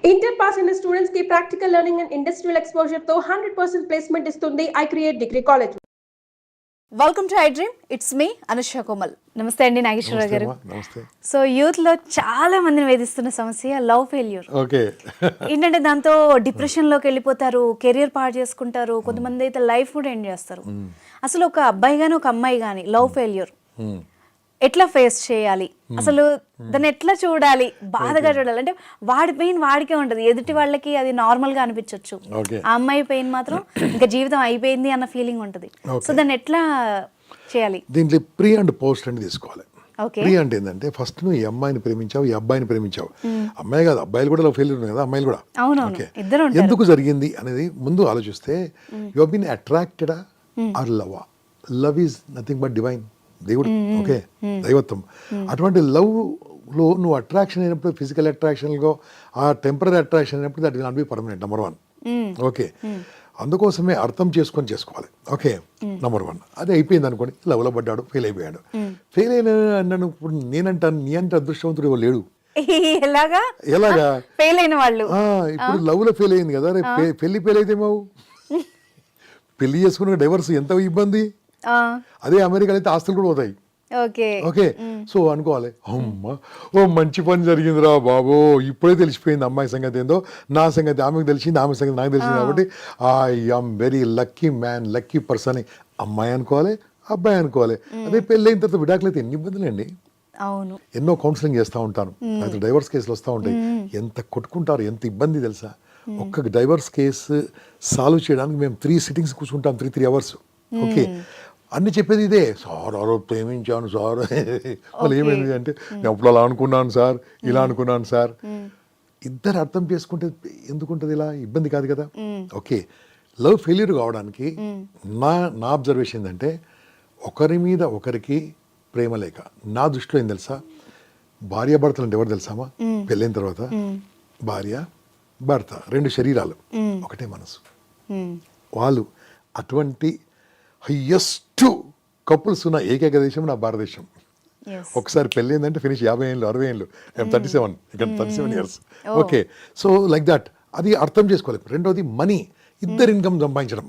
Inter pass అయిన students కి practical learning and industrial exposure తో 100% ప్లేస్మెంట్ ఇస్తుంది I create degree college. Welcome to I dream. It's me Anusha Komal. నమస్తే అండి నాగేశ్వరరావు గారు. నమస్తే. సో యూత్ లో చాలా మందిని వేధిస్తున్న సమస్య లవ్ ఫెయిల్యూర్. ఓకే. ఏంటంటే దాంతో డిప్రెషన్ లోకి వెళ్ళిపోతారు, కెరియర్ పాడు చేసుకుంటారు, కొంతమంది అయితే లైఫ్ కూడా ఎండ్ చేస్తారు. అసలు ఒక అబ్బాయి గాని ఒక అమ్మాయి గాని లవ్ ఫెయిల్యూర్ ఎట్లా ఫేస్ చేయాలి, అసలు దాన్ని ఎట్లా చూడాలి, బాధగా చూడాలి? అంటే వాడి పెయిన్ వాడికే ఉంటది, ఎదుటి వాళ్ళకి అది నార్మల్ గా అనిపించవచ్చు. ఆ అమ్మాయి పెయిన్ మాత్రం ఇంకా జీవితం అయిపోయింది అన్న ఫీలింగ్ ఉంటది. సో దాన్ని ఎట్లా చేయాలి? దీంట్లో ప్రీ అండ్ పోస్ట్ అని తీసుకోవాలి. ప్రీ అంటే ఏంటంటే ఫస్ట్ నువ్వు ఈ అమ్మాయిని ప్రేమించావు, ఈ అబ్బాయిని ప్రేమించావు. అమ్మాయి కాదు, అబ్బాయిలు కూడా లవ్ ఫెయిల్యూర్ కదా, అమ్మాయిలు కూడా. ఓకే, ఎందుకు జరిగింది అనేది ముందు ఆలోచిస్తే you have been attracted or love. Love is nothing but divine, దేవుడు. ఓకే, దైవత్వం. అటువంటి లవ్ లో నువ్వు అట్రాక్షన్ అయినప్పుడు, ఫిజికల్ అట్రాక్షన్ గా ఆ టెంపరీ అట్రాక్షన్ అయినప్పుడు that will not be permanent. Number 1. Okay, అందుకోసమే అర్థం చేసుకోవాలి. Okay, number 1. అది అయిపోయింది అనుకోండి, లవ్లో పడ్డాడు, ఫెయిల్ అయిపోయాడు. ఫెయిల్ అయిన అన్నాను ఇప్పుడు నేనంటాను, నీ అంటే అదృష్టవంతుడు లేడు. ఎలాగా ఫెయిల్ అయిన వాళ్ళు ఇప్పుడు లవ్ లో ఫెయిల్ అయింది కదా, పెళ్లి ఫెయిల్ అయితే మావు పెళ్లి చేసుకున్న డైవర్స్ ఎంత ఇబ్బంది. అదే అమెరికాలో అయితే ఆస్తులు కూడా పోతాయి. ఓకే, సో అనుకోవాలి, అమ్మ ఓ మంచి పని జరిగిందిరా బాబో, ఇప్పుడే తెలిసిపోయింది అమ్మాయి సంగతి ఏందో, నా సంగతి ఆమెకు తెలిసింది, ఆమె సంగతి నాకు తెలిసింది, కాబట్టి I am very lucky man, lucky person. అమ్మాయి అనుకోవాలి, అబ్బాయి అనుకోవాలి. అదే పెళ్ళి అయిన తర్వాత విడాకులు అయితే ఎన్ని ఇబ్బందులు అండి. ఎన్నో కౌన్సిలింగ్ చేస్తూ ఉంటాను, అయితే డైవర్స్ కేసులు వస్తూ ఉంటాయి. ఎంత కొట్టుకుంటారు, ఎంత ఇబ్బంది తెలుసా. ఒక్క డైవర్స్ కేసు సాల్వ్ చేయడానికి మేము 3 సిట్టింగ్స్ కూర్చుంటాం, 3 hours. ఓకే, అన్ని చెప్పేది ఇదే, సార్ ఆ రోజు ప్రేమించాను సార్, వాళ్ళు ఏమైంది అంటే నేను అప్పుడు అలా అనుకున్నాను సార్, ఇలా అనుకున్నాను సార్. ఇద్దరు అర్థం చేసుకుంటే ఎందుకుంటుంది, ఇలా ఇబ్బంది కాదు కదా. ఓకే, లవ్ ఫెయిల్యూర్ కావడానికి నా అబ్జర్వేషన్ ఏంటంటే ఒకరి మీద ఒకరికి ప్రేమ లేక. నా దృష్టిలో ఏం తెలుసా, భార్య భర్తలు అంటే ఎవరు తెలుసామా, పెళ్ళైన తర్వాత భార్య భర్త 2 శరీరాలు, ఒకటే మనసు. వాళ్ళు అటువంటి హయ్యెస్ట్ కపుల్స్ ఉన్న ఏకైక దేశం నా భారతదేశం. ఒకసారి పెళ్ళిందంటే ఫినిష్ 50 ఏళ్ళు 60 ఏళ్ళు, 37, ఇక్కడ 37 years. Okay, so like that, అది అర్థం చేసుకోవాలి. రెండోది మనీ, ఇద్దరు ఇన్కమ్ సంపాదించడం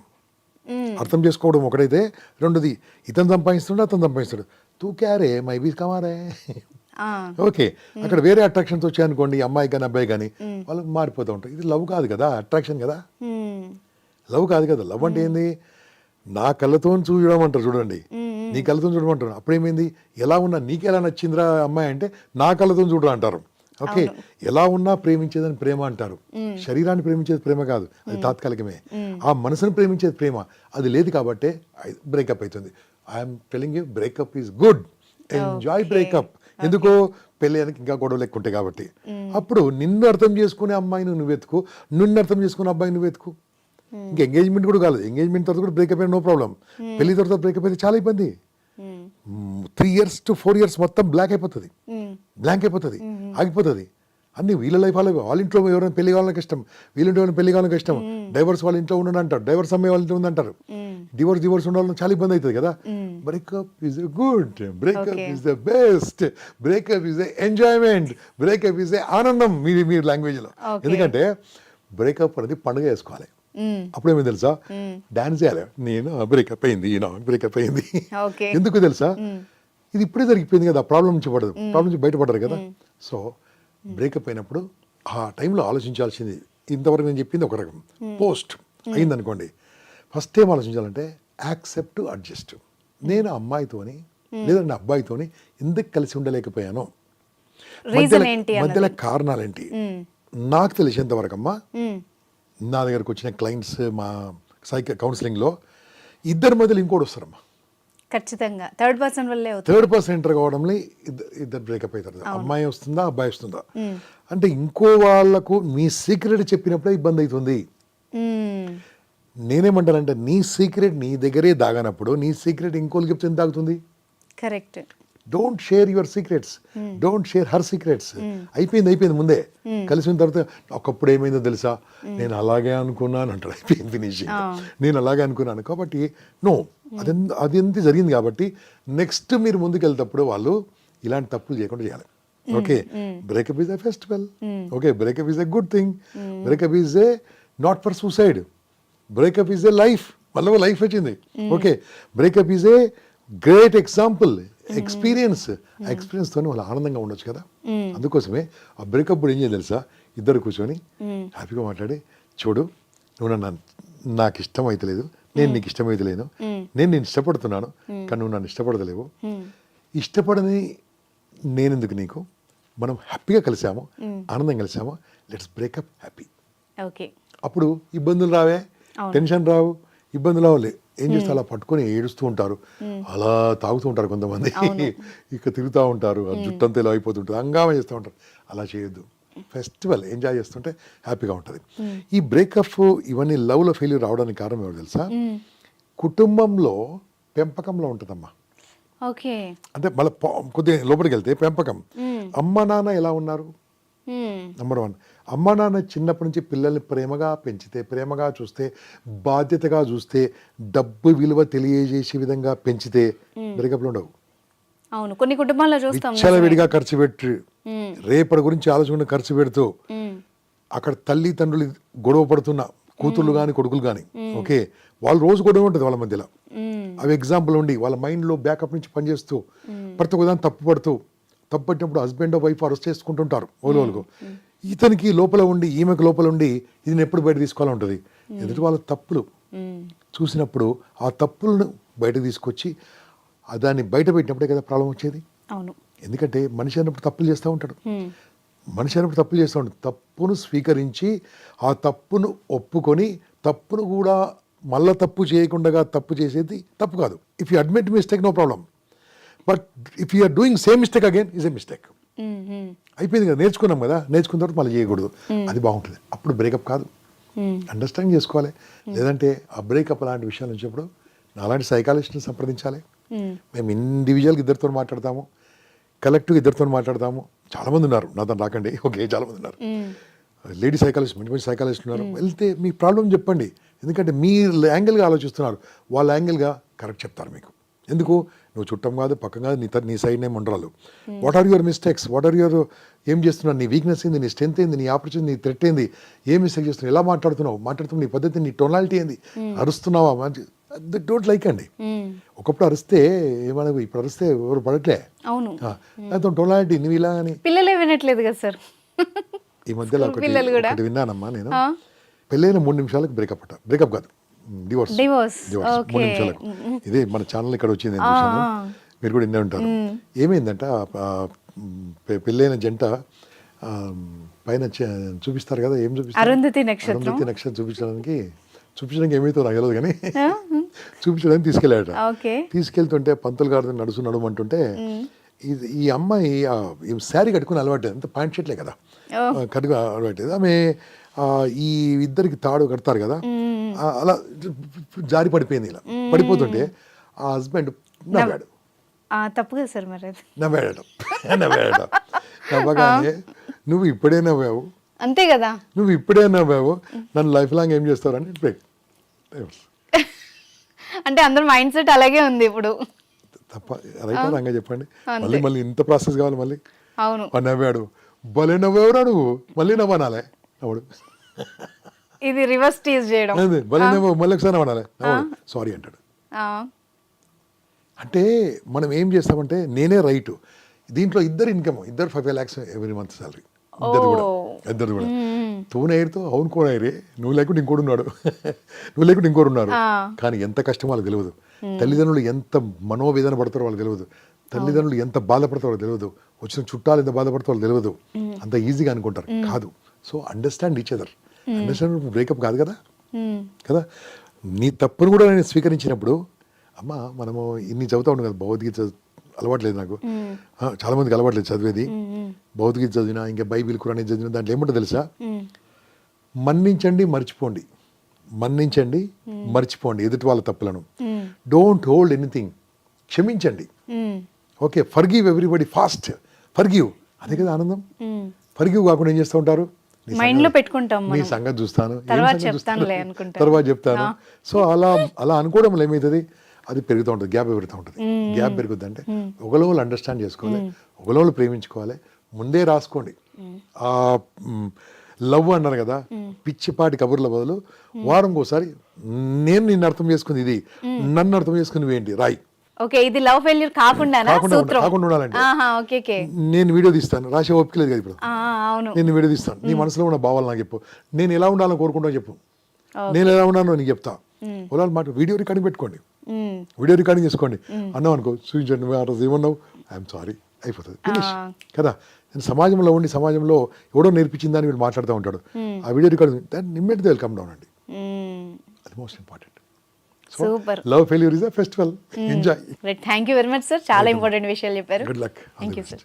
అర్థం చేసుకోవడం ఒకటైతే, రెండోది ఇతను సంపాదిస్తుండే అతను సంపాదిస్తాడు, తూ క్యారే మై బీ కమారే. ఓకే, అక్కడ వేరే అట్రాక్షన్స్ వచ్చాయనుకోండి, అమ్మాయి కానీ అబ్బాయి కానీ, వాళ్ళు మారిపోతూ ఉంటారు. ఇది లవ్ కాదు కదా, అట్రాక్షన్ కదా, లవ్ కాదు కదా. లవ్ అంటే ఏంది, నా కళ్ళతో చూడడం అంటారు చూడండి, నీ కళ్ళతో చూడమంటారు. అప్పుడేమైంది, ఎలా ఉన్నా నీకు ఎలా నచ్చిందిరా అమ్మాయి అంటే నా కళ్ళతో చూడరా అంటారు. ఓకే, ఎలా ఉన్నా ప్రేమించేదని ప్రేమ అంటారు. శరీరాన్ని ప్రేమించేది ప్రేమ కాదు, అది తాత్కాలికమే. ఆ మనసును ప్రేమించేది ప్రేమ, అది లేదు కాబట్టే బ్రేకప్ అవుతుంది. I'm telling you, breakup is good, enjoy breakup. ఎందుకో పెళ్ళి అని ఇంకా గొడవలు ఎక్కువ ఉంటాయి కాబట్టి. అప్పుడు నిన్ను అర్థం చేసుకునే అమ్మాయిని నువ్వు వెతుకు, నిన్ను అర్థం చేసుకునే అబ్బాయిని నువ్వు వెతుకు. ఇంకా ఎంగేజ్మెంట్ కూడా కాలేదు, ఎంగేజ్మెంట్ తర్వాత కూడా బ్రేకప్ అయినా నో ప్రాబ్లం. పెళ్లి తర్వాత బ్రేకప్ అయితే చాలా ఇబ్బంది. 3 years to 4 years మొత్తం బ్లాంక్ అయిపోతుంది, ఆగిపోతుంది. అన్ని వీళ్ళ లైఫ్ వాళ్ళ ఇంట్లో ఎవరైనా పెళ్లి కావాలని ఇష్టం, వీళ్ళంటే ఎవరైనా పెళ్లి కావాలని ఇష్టం. డైవర్స్ వాళ్ళ ఇంట్లో ఉండని అంటారు, డైవర్స్ అమ్మాయి వాళ్ళ ఇంట్లో ఉందంటారు. డివోర్స్ ఉండాలని చాలా ఇబ్బంది అవుతుంది కదా. Breakup is good, breakup is the best, breakup is enjoyment, breakup is ఆనందం మీ లాంగ్వేజ్ లో. ఎందుకంటే బ్రేకప్ అనేది పండుగ చేసుకోవాలి. అప్పుడేమో తెలుసా, డాన్స్ చేయాలి. నేను బ్రేకప్ అయింది, బ్రేకప్ అయింది. ఎందుకు తెలుసా, ఇది ఇప్పుడే జరిగిపోయింది కదా, ప్రాబ్లం నుంచి బయటపడరు కదా. సో బ్రేకప్ అయినప్పుడు ఆ టైంలో ఆలోచించాల్సింది, ఇంతవరకు నేను చెప్పింది ఒక రకం. పోస్ట్ అయిందనుకోండి, ఫస్ట్ ఏం ఆలోచించాలంటే యాక్సెప్ట్, అడ్జస్ట్. నేను అమ్మాయితోని లేదంటే అబ్బాయితోని ఎందుకు కలిసి ఉండలేకపోయాను, మధ్యలో కారణాలేంటి. నాకు తెలిసేంత వరకు అమ్మా, నా దగ్గరకు వచ్చిన క్లయింట్స్ మా కౌన్సిలింగ్లో ఇద్దరి మధ్యలో ఇంకోటి వస్తారమ్మా, ఖచ్చితంగా థర్డ్ పర్సన్ ఎంటర్ కావడంలో ఇద్దరు బ్రేకప్ అవుతారు. అమ్మాయి వస్తుందా, అబ్బాయి వస్తుందా అంటే ఇంకో వాళ్ళకు మీ సీక్రెట్ చెప్పినప్పుడే ఇబ్బంది అవుతుంది. నేనేమంటానంటే నీ సీక్రెట్ నీ దగ్గరే దాగనప్పుడు నీ సీక్రెట్ ఇంకోళ్ళకి చెప్తే ఎంత దాగుతుంది. Correct. Don't share your secrets, don't share her secrets. అయిపోయింది ముందే, కలిసిన తర్వాత ఒకప్పుడు ఏమైందో తెలుసా, నేను అలాగే అనుకున్నాను అంటాడు, అయిపోయింది ఫినిషింగ్, నేను అలాగే అనుకున్నాను. కాబట్టి నో, అది ఎంత జరిగింది. కాబట్టి నెక్స్ట్ మీరు ముందుకు వెళ్తేప్పుడు వాళ్ళు ఇలాంటి తప్పులు చేయకుండా చేయాలి. Okay breakup is a festival, okay breakup is a good thing, breakup is a not for suicide, breakup is a life, మళ్ళీ లైఫ్ వచ్చింది. Okay breakup is a great example, experience. ఆ ఎక్స్పీరియన్స్ తోనే వాళ్ళు ఆనందంగా ఉండొచ్చు కదా. అందుకోసమే ఆ బ్రేకప్ ఏం చేయాలి తెలుసా, ఇద్దరు కూర్చొని హ్యాపీగా మాట్లాడి, చూడు నువ్వు నాకు ఇష్టం అయితలేదు, నేను నీకు ఇష్టం అయితలేను, నేను ఇష్టపడుతున్నాను కానీ నువ్వు నన్ను ఇష్టపడతలేవు, ఇష్టపడని నేనెందుకు నీకు, మనం హ్యాపీగా కలిసాము, ఆనందం కలిసాము, లెట్స్ బ్రేకప్ హ్యాపీ. ఓకే అప్పుడు ఇబ్బందులు రావే, టెన్షన్ రావు, ఇబ్బందులు రావులే. ఏం చేస్తే అలా పట్టుకొని ఏడుస్తూ ఉంటారు, అలా తాగుతూ ఉంటారు కొంతమంది, ఇక తిరుగుతూ ఉంటారు, ఆ జుట్టంతా ఇలా అయిపోతుంటుంది, హంగామా చేస్తూ ఉంటారు. అలా చేయొద్దు, ఫెస్టివల్ ఎంజాయ్ చేస్తుంటే హ్యాపీగా ఉంటుంది. ఈ బ్రేకప్ ఇవన్నీ లవ్లో ఫెయిల్యూర్ రావడానికి కారణం ఎవరు తెలుసా, కుటుంబంలో పెంపకంలో ఉంటుందమ్మా. ఓకే అంటే మళ్ళీ కొద్దిగా లోపలికి వెళ్తే పెంపకం, అమ్మ నాన్న ఎలా ఉన్నారు, నెంబర్ 1. అమ్మ నాన్న చిన్నప్పటి నుంచి పిల్లల్ని ప్రేమగా పెంచితే, ప్రేమగా చూస్తే, బాధ్యతగా చూస్తే, డబ్బు విలువ తెలియజేసే విధంగా పెంచితే బ్రేకప్లు ఉండవు. అవును, కొన్ని కుటుంబాల్లో చూస్తాం విచ్చలవిడిగా ఖర్చు పెట్టి, రేపటి గురించి ఆలోచన ఖర్చు పెడుతూ, అక్కడ తల్లిదండ్రులు గొడవ పడుతున్న కూతుళ్ళు కానీ కొడుకులు కానీ, ఓకే వాళ్ళు రోజు గొడవ ఉంటుంది వాళ్ళ మధ్యలో. అవి ఎగ్జాంపుల్ ఉండి వాళ్ళ మైండ్లో బ్యాకప్ నుంచి పనిచేస్తూ, ప్రతి ఒక్కదాన్ని తప్పు పట్టినప్పుడు హస్బెండ్ వైఫ్ అరెస్ట్ చేసుకుంటుంటారు ఓలోలకు. ఇతనికి లోపల ఉండి, ఈమెకు లోపల ఉండి, ఇది ఎప్పుడు బయట తీసుకోవాలని ఉంటుంది. ఎదుటి వాళ్ళ తప్పులు చూసినప్పుడు ఆ తప్పులను బయటకు తీసుకొచ్చి దాన్ని బయట పెట్టినప్పుడే కదా ప్రాబ్లం వచ్చేది. అవును, ఎందుకంటే మనిషి అన్నప్పుడు తప్పులు చేస్తూ ఉంటాడు, తప్పును స్వీకరించి ఆ తప్పును ఒప్పుకొని, తప్పును కూడా మళ్ళా తప్పు చేయకుండా తప్పు చేసేది తప్పు కాదు. If you admit mistake no problem, but if you are doing same mistake again is a mistake. అయిపోయింది కదా, నేర్చుకున్నాం కదా, నేర్చుకున్న తర్వాత మళ్ళీ చేయకూడదు, అది బాగుంటుంది. అప్పుడు బ్రేకప్ కాదు, అండర్స్టాండ్ చేసుకోవాలి. లేదంటే ఆ బ్రేకప్ అలాంటి విషయాలు వచ్చినప్పుడు అలాంటి సైకాలజిస్ట్ని సంప్రదించాలి. మేము ఇండివిజువల్గా ఇద్దరితో మాట్లాడతాము, కలెక్టివ్గా ఇద్దరితో మాట్లాడతాము. చాలామంది ఉన్నారు, నాతో రాకండి, ఓకే చాలామంది ఉన్నారు, లేడీ సైకాలజిస్ట్, మంచి మంచి సైకాలజిస్ట్ ఉన్నారు. వెళ్తే మీ ప్రాబ్లం చెప్పండి, ఎందుకంటే మీ యాంగిల్గా ఆలోచిస్తున్నారు, వాళ్ళ యాంగిల్గా కరెక్ట్ చెప్తారు మీకు. ఎందుకు, నువ్వు చుట్టం కాదు, పక్కం కాదు, నీ సైడ్ నేమ్ ఉండరాలు. What are your mistakes, what are your, ఏం చేస్తున్నావు, నీ వీక్నెస్ ఏంది, నీ స్ట్రెంత్ ఏంది, నీ ఆపర్చునిటీ, నీ థ్రెట్ ఏంది, ఏం మిస్టేక్ చేస్తున్నావు, ఎలా మాట్లాడుతున్నావు నీ పద్ధతి, నీ టోనాలిటీ ఏంది, అరుస్తున్నావా, డోంట్ లైక్ అండి. ఒకప్పుడు అరిస్తే ఏమనకు, ఇప్పుడు అరిస్తే ఎవరు పడట్లే. అవును, దాంతో టోనాలిటీ నువ్వు ఇలా అని పిల్లలే వినట్లేదు కదా సార్. ఈ మధ్యలో ఒకటి విన్నానమ్మా నేను, పెళ్ళైన 3 నిమిషాలకు బ్రేకప్ కాదు, డివోర్స్ 3 నిమిషాలకు. ఇదే మన ఛానల్ ఇక్కడ వచ్చింది, మీరు కూడా వినే ఉంటారు. ఏమైందంట, పెళ్ళైన జంట పైన చూపిస్తారు కదా, ఏం చూపిస్తారు, అరుంధతి నక్షత్రం చూపించడానికి ఏమైతే నాకు తెలియదు కానీ చూపించడానికి తీసుకెళ్ళాడట. తీసుకెళ్తుంటే పంతులు గారు నడుమంటుంటే ఈ అమ్మాయి శారీ కట్టుకుని అలవాటు, అంత ప్యాంట్ షర్ట్లే కదా కట్టుకు అలవాటు. ఆమె ఈ ఇద్దరికి తాడు కడతారు కదా, అలా జారి పడిపోయింది. ఇలా పడిపోతుంటే ఆ హస్బెండ్ నవ్వాడు. తప్పుగా సార్ మరి నవ్వాడట. నవ్వగానే నువ్వు ఇప్పుడే నవ్వావు, అంతే కదా, నువ్వు ఇప్పుడే నవ్వావు, నన్ను లైఫ్ లాంగ్ ఏం చేస్తావు అని బ్రేక్. అంటే అందరు మైండ్ సెట్ అలాగే ఉంది ఇప్పుడు. తప్ప రైటా రంగా చెప్పండి, మళ్ళీ ఇంత ప్రాసెస్ కావాలి మళ్ళీ. అవును, నవ్వాడు, భలే నవ్వేవరా నువ్వు, మళ్ళీ నవ్వనాలే నవ్వడు, ఇది రివర్స్ టీజ్ చేయడం. భలే నవ్వు, మళ్ళీ ఒకసారి నవ్వనాలే నవ్వడు, సారీ అంటాడు. అంటే మనం ఏం చేస్తామంటే నేనే రైట్, దీంట్లో ఇద్దరు 5 lakhs ఎవ్రీ మంత్ సాలరీ, ఇద్దరు కూడా తూనేరుతో అవును కోనేరే, నువ్వు లేకుండా ఇంకోటి ఉన్నాడు, నువ్వు లేకుండా ఇంకోటి ఉన్నారు. కానీ ఎంత కష్టం వాళ్ళకి తెలియదు, తల్లిదండ్రులు ఎంత మనోవేదన పడతారో వాళ్ళకి తెలియదు, తల్లిదండ్రులు ఎంత బాధపడతారో వాళ్ళకి తెలియదు, వచ్చిన చుట్టాలు ఎంత బాధపడతారో వాళ్ళకి తెలియదు. అంత ఈజీగా అనుకుంటారు, కాదు. So understand each other, understand breakup కాదు కదా. నీ తప్పును కూడా నేను స్వీకరించినప్పుడు, అమ్మ మనము ఇన్ని చదువుతా ఉన్నాం కదా, భగవద్గీత అలవాట్లేదు నాకు, చాలా మందికి అలవాట్లేదు చదివేది. భగవద్గీత చదివినా, ఇంకా బైబిల్ ఖురాన్ చదివినా, దాంట్లో ఏముంటో తెలుసా, మన్నించండి మర్చిపోండి ఎదుటి వాళ్ళ తప్పులను, డోంట్ హోల్డ్ ఎనీథింగ్, క్షమించండి. Okay, forgive everybody fast, forgive, అదే కదా ఆనందం. ఫర్గివ్ కాకుండా ఏం చేస్తూ ఉంటారు, మైండ్ లో పెట్టుకుంటాం, నీ సంగతి చూస్తాను, తర్వాత చెప్తాను. సో అలా అనుకోవడం వల్ల ఏమవుతుంది, అది పెరుగుతూ ఉంటుంది, గ్యాప్ పెరుగుతూ ఉంటుంది. గ్యాప్ పెరుగుద్ది అంటే ఒకళ్ళు అండర్స్టాండ్ చేసుకోవాలి, ఒకళ్ళు ప్రేమించుకోవాలి, ముందే రాసుకోండి. ఆ లవ్ అన్నారు కదా, పిచ్చిపాటి కబుర్ల బదులు వారంకి ఒకసారి నేను నిన్ను అర్థం చేసుకుంది ఇది, నన్ను అర్థం చేసుకుని ఏంటి రాయి. ఓకే, ఇది లవ్ ఫెయిల్యూర్ కాకుండా ఉండాలంటే నేను వీడియో తీస్తాను, రాసే ఓపిక లేదు కదా ఇప్పుడు. అవును, నేను వీడియో తీస్తాను, నీ మనసులో ఉన్న భావాలు నాకు చెప్పు, నేను ఎలా ఉండాలని కోరుకుంటా చెప్పు, నేను ఎలా ఉన్నానో నీకు చెప్తా. ఒకవేళ మాట వీడియో రికార్డింగ్ పెట్టుకోండి, వీడియో రికార్డింగ్ చేసుకోండి. అన్నావు అనుకో, చూపించండి ఆ రోజు ఏమన్నావు, ఐఎమ్ సారీ, అయిపోతుంది, ఫినిష్ కదా. నేను సమాజంలో ఉండి సమాజంలో ఎవడో నేర్పించిందని వీళ్ళు మాట్లాడుతూ ఉంటాడు. ఆ వీడియో రికార్డింగ్ దాన్ని ఇమ్మీడియట్గా వెల్కమ్ డౌన్ అండి, అది most important. Super. Love failure is a festival, enjoy. Thank you very much sir, చాలా ఇంపార్టెంట్ విషయాలు చెప్పారు. Good luck. Thank you sir.